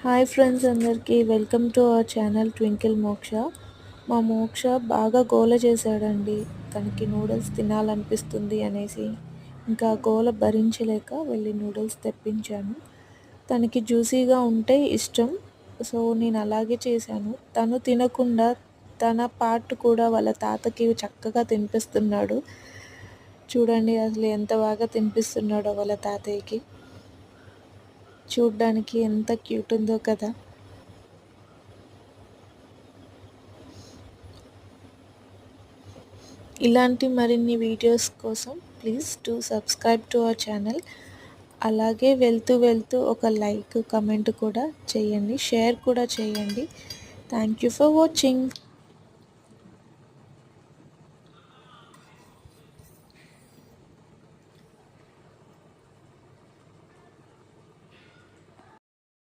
Hi friends అందరికీ welcome to our channel twinkle మోక్ష. మా మోక్ష బాగా గోల చేశాడండి. తనకి నూడిల్స్ తినాలనిపిస్తుంది అనేసి ఇంకా గోల భరించలేక వెళ్ళి నూడిల్స్ తెప్పించాను. తనకి జ్యూసీగా ఉంటే ఇష్టం, సో నేను అలాగే చేశాను. తను తినకుండా తన పార్ట్ కూడా వాళ్ళ తాతకి చక్కగా తినిపిస్తున్నాడు. చూడండి అసలు ఎంత బాగా తినిపిస్తున్నాడో వాళ్ళ తాతయ్యకి. చూడ్డానికి ఎంత క్యూట్ ఉందో కదా. ఇలాంటి మరిన్ని వీడియోస్ కోసం please to subscribe to our channel. అలాగే వెళ్తూ ఒక లైక్ కమెంట్ కూడా చేయండి, షేర్ కూడా చేయండి. Thank you for watching.